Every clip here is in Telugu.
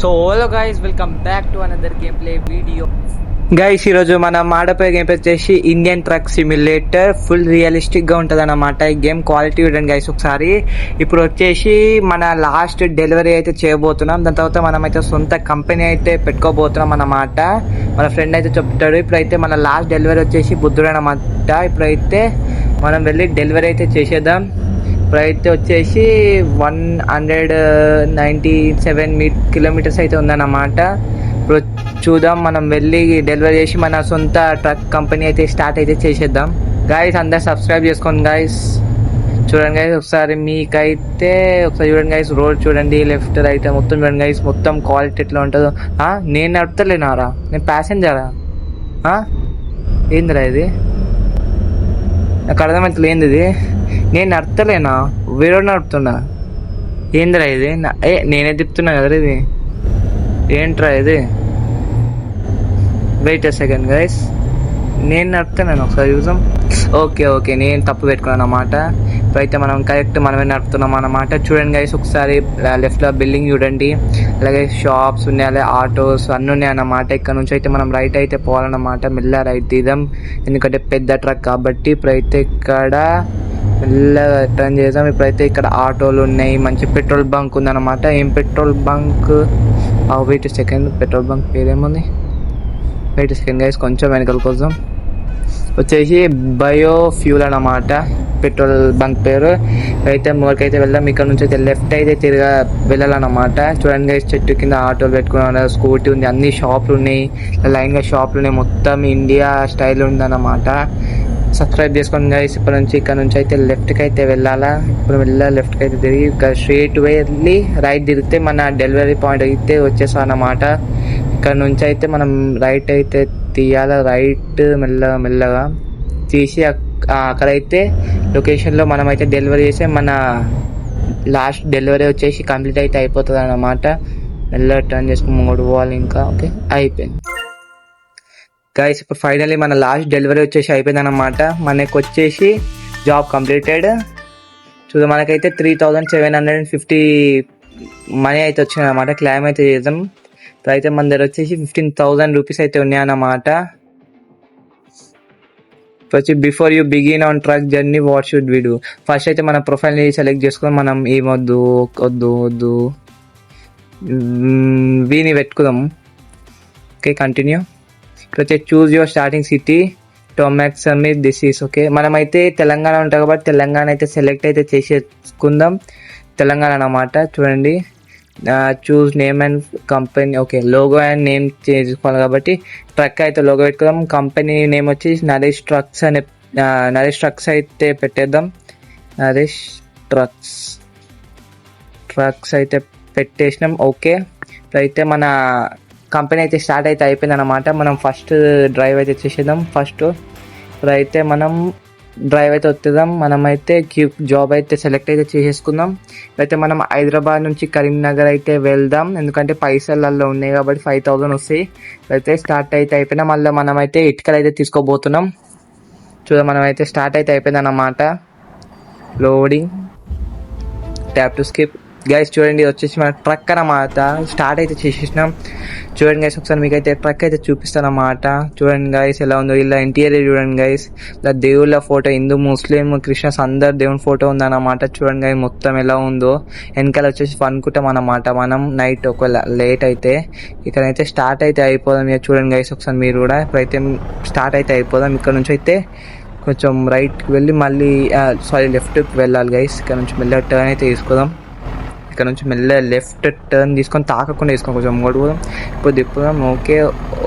So hello guys, welcome back to another game play video. Guys, ఈరోజు మనం ఆడపోయే గేమ్ వచ్చేసి Indian truck simulator. Full realistic గా ఉంటుంది అన్నమాట ఈ గేమ్. క్వాలిటీ చూడండి గైస్ ఒకసారి. ఇప్పుడు వచ్చేసి మన లాస్ట్ డెలివరీ అయితే చేయబోతున్నాం. దాని తర్వాత మనం అయితే సొంత కంపెనీ అయితే పెట్టుకోబోతున్నాం అన్నమాట. మన ఫ్రెండ్ అయితే చెప్తాడు. ఇప్పుడైతే మన లాస్ట్ డెలివరీ వచ్చేసి బుద్ధుడు అన్నమాట. ఇప్పుడైతే మనం వెళ్ళి డెలివరీ అయితే చేసేద్దాం. ఇప్పుడైతే వచ్చేసి 197 కిలోమీటర్స్ అయితే ఉందన్నమాట. ఇప్పుడు చూద్దాం, మనం వెళ్ళి డెలివరీ చేసి మన సొంత ట్రక్ కంపెనీ అయితే స్టార్ట్ అయితే చేసేద్దాం. గాయస్, అందరు సబ్స్క్రైబ్ చేసుకోండి గాయస్. చూడండి గాయస్ ఒకసారి, మీకైతే ఒకసారి చూడండి గాయస్. రోడ్ చూడండి, లెఫ్ట్ రైట్ మొత్తం చూడండి గాయస్. మొత్తం క్వాలిటీ ఎట్లా ఉంటుందో. నేను నడుపుతలేనారా, నేను ప్యాసింజరా? ఏందిరా ఇది? నాకు అర్థమవుతుంది ఏంది ఇది. నేను నడతలేనా, వేరే నడుపుతున్నా? ఏందిరా ఇది? నేనే తిప్పుతున్నా కదరా ఇది. ఏంట్రా ఇది? వెయిట్ ఎ సెకండ్ గైస్, నేను నడుపుతున్నాను, ఒకసారి చూసాం. ఓకే, నేను తప్పు పెట్టుకున్నాను అన్నమాట. ఇప్పుడైతే మనం కరెక్ట్ మనమే నడుపుతున్నాం అన్నమాట. చూడండి గైస్ ఒకసారి, లెఫ్ట్లో బిల్డింగ్ చూడండి, అలాగే షాప్స్ ఉన్నాయి, అలాగే ఆటోస్ అన్నీ ఉన్నాయి అన్నమాట. ఇక్కడ నుంచి అయితే మనం రైట్ అయితే పోవాలన్నమాట. మెల్ల రైట్ తీద్దాం, ఎందుకంటే పెద్ద ట్రక్ కాబట్టి. ఇప్పుడైతే ఇక్కడ మెల్లగా టర్న్ చేద్దాం. ఇప్పుడైతే ఇక్కడ ఆటోలు ఉన్నాయి, మంచి పెట్రోల్ బంక్ ఉందన్నమాట. ఏం petrol bunk? Wait second, petrol bunk పేరేముంది? వెయిట్ సెకండ్ గైస్, కొంచెం వెనకాల కోసం వచ్చేసి బయో ఫ్యూల్ అన్నమాట పెట్రోల్ బంక్ పేరు. అయితే మూలకైతే వెళ్దాం. ఇక్కడ నుంచి అయితే లెఫ్ట్ అయితే వెళ్ళాలన్నమాట. చూడండి గైస్, చెట్టు కింద ఆటోలు పెట్టుకున్నాను, స్కూటీ ఉంది, అన్ని షాపులు ఉన్నాయి, లైన్గా షాపులు ఉన్నాయి, మొత్తం ఇండియా స్టైల్ ఉందన్నమాట. సబ్స్క్రైబ్ చేసుకోండి గైస్. ఇక్కడ నుంచి అయితే లెఫ్ట్కి అయితే వెళ్ళాలా. ఇప్పుడు లెఫ్ట్కి అయితే తిరిగి ఇక్కడ స్ట్రైట్ వెళ్ళి రైట్ తిరిగితే మన డెలివరీ పాయింట్ అయితే వచ్చేసాం అన్నమాట. ఇక్కడ నుంచి అయితే మనం రైట్ అయితే తీయాలి. రైట్ మెల్లగా తీసి అక్కడైతే లొకేషన్లో మనం అయితే డెలివరీ చేస్తే మన లాస్ట్ డెలివరీ వచ్చేసి కంప్లీట్ అయితే అయిపోతుంది అన్నమాట. మెల్లగా టర్న్ చేసుకుని మూడు పోవాలి. ఇంకా ఓకే, అయిపోయింది గైస్. ఇప్పుడు ఫైనల్లీ మన లాస్ట్ డెలివరీ వచ్చేసి అయిపోయింది అన్నమాట. మనకు వచ్చేసి జాబ్ కంప్లీటెడ్. చూద్దాం, మనకైతే 3750 మనీ అయితే వచ్చింది అన్నమాట. క్లైమ్ అయితే చేద్దాం. అయితే మన దగ్గర వచ్చేసి 15,000 రూపీస్ అయితే ఉన్నాయన్నమాట. వచ్చి before you begin on truck journey what should we do? First అయితే మన ప్రొఫైల్ని సెలెక్ట్ చేసుకొని మనం ఏమొద్దు వద్దు వీని పెట్టుకుందాం. Okay, continue. ఇక్కడ వచ్చి చూజ్ యువర్ స్టార్టింగ్ సిటీ టోమాక్స్ సమ్మిట్ దిస్ ఈస్ ఓకే. మనమైతే తెలంగాణ ఉంటాం కాబట్టి తెలంగాణ అయితే సెలెక్ట్ అయితే చేసేసుకుందాం. తెలంగాణ అన్నమాట. చూడండి, choose name and company. Okay, logo and name చేసుకోవాలి కాబట్టి ట్రక్ అయితే లోగో పెట్టుకుందాం. కంపెనీ నేమ్ వచ్చి నరేష్ ట్రక్స్ అనే నరేష్ ట్రక్స్ అయితే పెట్టేద్దాం. నరేష్ ట్రక్స్ అయితే పెట్టేసినాం. ఓకే, అయితే మన కంపెనీ అయితే స్టార్ట్ అయితే అయిపోయింది అనమాట. మనం ఫస్ట్ డ్రైవ్ అయితే చేసేద్దాం. ఇప్పుడైతే మనం డ్రైవ్ అయితే వచ్చేద్దాం. మనమైతే క్యూక్ జాబ్ అయితే సెలెక్ట్ అయితే చేసేసుకుందాం. అయితే మనం హైదరాబాద్ నుంచి కరీంనగర్ అయితే వెళ్దాం, ఎందుకంటే పైసలలో ఉన్నాయి కాబట్టి 5,000 వస్తాయి. అయితే స్టార్ట్ అయితే అయిపోయినా మళ్ళీ మనమైతే ఇటుకలు అయితే తీసుకోబోతున్నాం. చూద్దాం, మనమైతే స్టార్ట్ అయితే అయిపోయింది అన్నమాట. Loading, tap to skip. Guys చూడండి, వచ్చేసి మన ట్రక్ అన్నమాట. స్టార్ట్ అయితే చేసేసినాం. చూడండి గైస్, ఒకసారి మీకైతే ట్రక్ అయితే చూపిస్తాను అన్నమాట. చూడండి గైస్ ఎలా ఉందో. ఇలా ఇంటీరియర్ చూడండి గైస్. ఇలా దేవుళ్ళ ఫోటో, హిందూ ముస్లిం క్రిస్టియన్స్ అందరు దేవుని ఫోటో ఉందన్నమాట. చూడండి గైస్ మొత్తం ఎలా ఉందో. వెనకాల వచ్చేసి అనుకుంటాం అన్నమాట మనం నైట్ ఒకవేళ లేట్ అయితే. ఇక్కడైతే స్టార్ట్ అయితే అయిపోదాం. చూడండి గైస్ ఒకసారి మీరు కూడా. ఇప్పుడైతే స్టార్ట్ అయితే అయిపోదాం. ఇక్కడ నుంచి అయితే కొంచెం రైట్కి వెళ్ళి మళ్ళీ లెఫ్ట్కి వెళ్ళాలి గైస్. ఇక్కడ నుంచి మెల్లగా టర్న్ అయితే తీసుకోదాం. ఇక్కడ నుంచి మెల్ల లెఫ్ట్ టర్న్ తీసుకొని తాకకుండా తీసుకొని కొంచెం మూడుదాం. ఇప్పుడు తిప్పుదాం.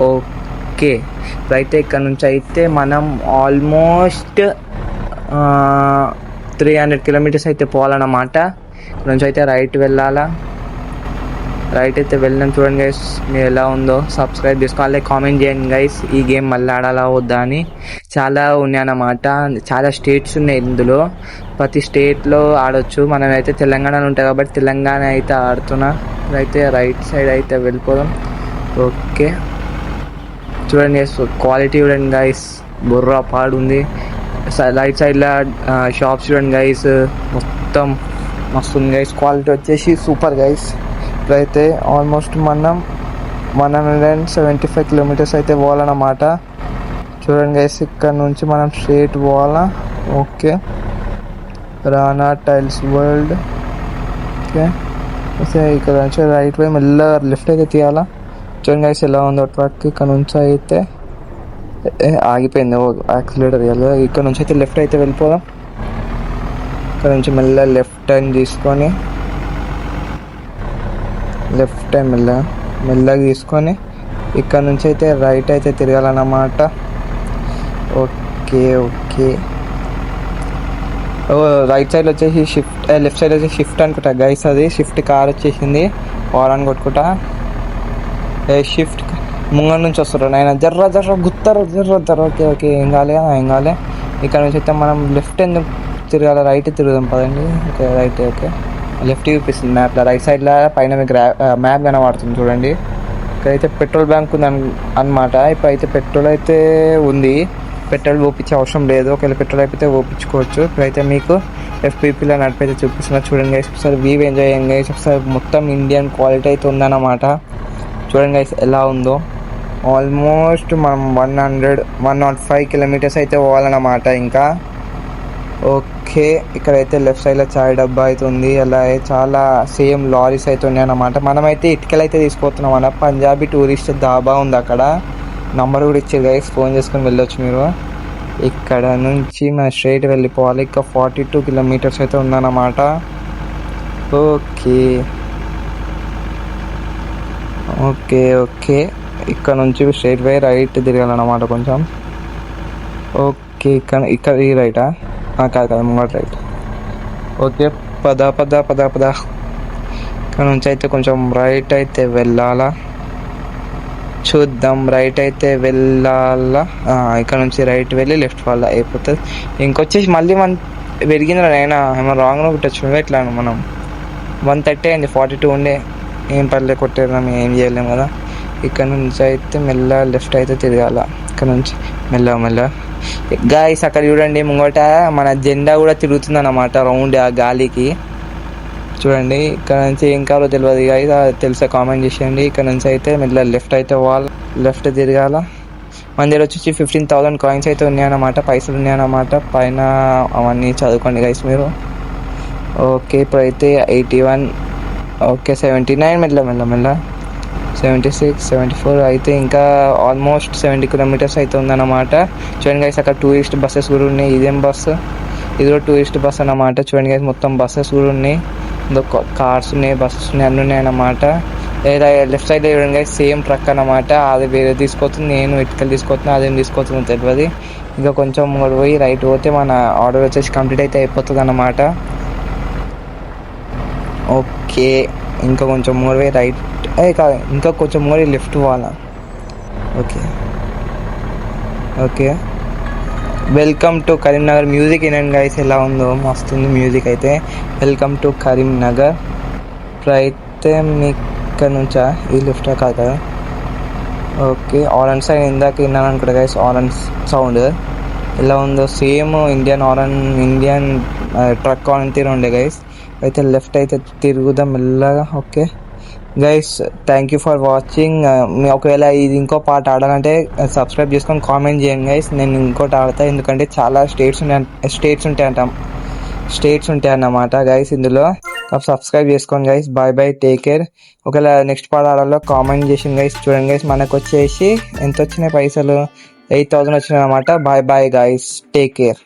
ఓకే, అయితే ఇక్కడ నుంచి అయితే మనం ఆల్మోస్ట్ 300 కిలోమీటర్స్ అయితే పోవాలన్నమాట. ఇక్కడ నుంచి అయితే రైట్ వెళ్ళాలా. రైట్ అయితే వెళ్ళాం. చూడండి గైస్ మీరు ఎలా ఉందో. సబ్స్క్రైబ్ చేసుకోవాలి, కామెంట్ చేయండి గైస్. ఈ గేమ్ మళ్ళీ ఆడాలా వద్దా అని. చాలా ఉన్నాయన్నమాట, చాలా స్టేట్స్ ఉన్నాయి ఇందులో. ప్రతి స్టేట్లో ఆడొచ్చు. మనమైతే తెలంగాణలో ఉంటాయి కాబట్టి తెలంగాణ అయితే ఆడుతున్నా. అయితే రైట్ సైడ్ అయితే వెళ్ళిపోదాం. ఓకే, చూడండి గైస్ క్వాలిటీ చూడండి గైస్, బుర్రా పాడుంది. రైట్ సైడ్లో షాప్స్ చూడండి గైస్, మొత్తం మస్తు ఉంది గైస్. క్వాలిటీ వచ్చేసి సూపర్ గైస్. ఇప్పుడైతే ఆల్మోస్ట్ మనం 175 కిలోమీటర్స్ అయితే పోవాలన్నమాట. చూడండి గైస్, ఇక్కడ నుంచి మనం స్ట్రేట్ పోవాలా. ఓకే, రానా టైల్స్ వరల్డ్. ఓకే, ఇక్కడ నుంచి రైట్ పోయి మెల్లగా లెఫ్ట్ అయితే తీయాలా. చూడండి గైస్ ఎలా ఉందో ట్రక్. ఇక్కడ నుంచి అయితే ఆగిపోయింది, యాక్సిలేటర్ తీయాలి. ఇక్కడ నుంచి అయితే లెఫ్ట్ అయితే వెళ్ళిపోదాం. ఇక్కడ నుంచి మెల్లగా లెఫ్ట్ టైం తీసుకొని మెల్లగా తీసుకొని ఇక్కడ నుంచి అయితే రైట్ అయితే తిరగాలన్నమాట. ఓకే, రైట్ సైడ్ వచ్చేసి షిఫ్ట్, లెఫ్ట్ సైడ్ వచ్చేసి షిఫ్ట్ అనుకుంటా గైస్. అది షిఫ్ట్ కార్ వచ్చేసింది, హారన్ కొట్టుకుంటా. షిఫ్ట్ ముంగడు నుంచి వస్తారు నాయన, జర్ర గుత్తారు జర్ర. ఓకే, ఏం కాలే. ఇక్కడ నుంచి అయితే మనం లెఫ్ట్ ఎందుకు తిరగాలి, రైట్ తిరుగుదాం పదండి. Okay, right. ఓకే, లెఫ్ట్ చూపిస్తుంది మ్యాప్లో. రైట్ సైడ్లో పైన మీకు మ్యాప్ కనబడుతుంది చూడండి. ఇక్కడైతే పెట్రోల్ బ్యాంక్ ఉంది అనమాట. ఇప్పుడైతే పెట్రోల్ అయితే ఉంది, పెట్రోల్ ఓపించే అవసరం లేదు. ఒకవేళ పెట్రోల్ అయిపోతే ఓపించుకోవచ్చు. ఇప్పుడైతే మీకు ఎఫ్పీపీలో నడిపైతే చూపిస్తున్నా చూడండి గైస్. ఒకసారి వ్యూ ఎంజాయ్ చేయండి గైస్. ఒకసారి మొత్తం ఇండియన్ క్వాలిటీ అయితే ఉందన్నమాట. చూడండి గైస్ ఎలా ఉందో. ఆల్మోస్ట్ మనం 105 కిలోమీటర్స్ అయితే పోవాలన్నమాట ఇంకా. ఓకే, ఇక్కడైతే లెఫ్ట్ సైడ్లో చాయ్ డబ్బా అయితే ఉంది. అలా చాలా సేమ్ లారీస్ అయితే ఉన్నాయి అన్నమాట. మనమైతే ఇటుకలు అయితే తీసుకుపోతున్నాం అన్న. పంజాబీ టూరిస్ట్ ధాబా ఉంది అక్కడ, నంబర్ కూడా ఇచ్చారు గైస్, ఫోన్ చేసుకొని వెళ్ళొచ్చు మీరు. ఇక్కడ నుంచి మనం స్ట్రైట్ వెళ్ళిపోవాలి. ఇంకా 42 కిలోమీటర్స్ అయితే ఉందన్నమాట. ఓకే, ఇక్కడ నుంచి స్ట్రైట్ పోయి రైట్ తిరగాలన్నమాట కొంచెం. ఓకే, ఇక్కడ ఈ రైటా? కాదు ముంగట రైట్. ఓకే, పద. ఇక్కడ నుంచి అయితే కొంచెం రైట్ అయితే వెళ్ళాలా, చూద్దాం. రైట్ అయితే వెళ్ళాలా. ఇక్కడ నుంచి రైట్ వెళ్ళి లెఫ్ట్ వాళ్ళ అయిపోతుంది. ఇంకొచ్చేసి మళ్ళీ పెరిగింది అయినా ఏమో రాంగ్లో కొట్టచ్చు. ఎట్లా మనం 130 అయింది, 42 ఉండే. ఏం పర్లే, కొట్టేద్దాం, ఏం చేయలేము కదా. ఇక్కడ నుంచి అయితే మెల్ల లెఫ్ట్ అయితే తిరగాల. ఇక్కడ నుంచి మెల్ల గాయస్ అక్కడ చూడండి ముంగట మన జెండా కూడా తిరుగుతుంది అన్నమాట రౌండ్ ఆ గాలికి. చూడండి, ఇక్కడ నుంచి ఏం కావాలో తెలియదు గాయస్, తెలిసే కామెంట్ చేసేయండి. ఇక్కడ నుంచి అయితే మెల్ల లెఫ్ట్ అయితే లెఫ్ట్ తిరగాల. మన దగ్గర వచ్చేసి 15,000 కాయిన్స్ అయితే ఉన్నాయన్నమాట, పైసలు ఉన్నాయన్నమాట. పైన అవన్నీ చదువుకోండి గైస్ మీరు. ఓకే, ఇప్పుడైతే 81. ఓకే, 79. మెల్ల 76, 74 అయితే ఇంకా ఆల్మోస్ట్ 70 కిలోమీటర్స్ అయితే ఉందన్నమాట. చూడండి గైస్, అక్కడ టూరిస్ట్ బస్సెస్ కూడా ఉన్నాయి. ఇదేం బస్సు? ఇది కూడా టూరిస్ట్ బస్ అన్నమాట. చూడండి గైస్, మొత్తం బస్సెస్ కూడా ఉన్నాయి, కార్స్ ఉన్నాయి, బస్సెస్ ఉన్నాయి, అన్నీ ఉన్నాయి అన్నమాట. లెఫ్ట్ సైడ్ చూడండి గైస్, సేమ్ ట్రక్ అన్నమాట. అది వేరే తీసుకొస్తుంది, నేను ఇటుకలు తీసుకొస్తున్నా, అదేం తీసుకొస్తుందో తెలియదు. ఇంకా కొంచెం పోయి రైట్ పోతే మన ఆర్డర్ వచ్చేసి కంప్లీట్ అయితే అయిపోతుంది అన్నమాట. ఓకే, ఇంకా కొంచెం పోయి రైట్ కాదు, ఇంకా కొంచెం లెఫ్ట్ పోవాలా. Okay, welcome to Karimnagar. Music వినండి గైస్ ఎలా ఉందో, మస్తుంది మ్యూజిక్ అయితే. Welcome to Karimnagar. ఇప్పుడైతే మీకు ఇక్కడ నుంచా ఈ లెఫ్ట్ కాదు కదా. ఓకే, ఆరెంజ్ సైడ్ ఇందాక విన్నాను అనుకుంటా గైస్, ఆరెంజ్ సౌండ్ ఎలా ఉందో, సేమ్ ఇండియన్ ట్రక్ ఆన్ తీరు ఉండే గైస్. అయితే లెఫ్ట్ అయితే తిరుగుదాం మెల్లగా. Okay guys, thank you for watching. ఒకవేళ ఇది ఇంకో పాట ఆడాలంటే సబ్స్క్రైబ్ చేసుకొని కామెంట్ చేయండి గైస్, నేను ఇంకోటి ఆడతా. ఎందుకంటే చాలా స్టేట్స్ ఉంటాయి అన్నమాట గైస్ ఇందులో. సబ్స్క్రైబ్ చేసుకోండి గైస్. Bye, take care. ఒకవేళ నెక్స్ట్ పాట ఆడాలో కామెంట్ చేసింది గైస్. చూడండి గైస్, మనకు వచ్చేసి ఎంత వచ్చినాయి పైసలు, 8,000 వచ్చినాయి అన్నమాట. Bye guys, take care.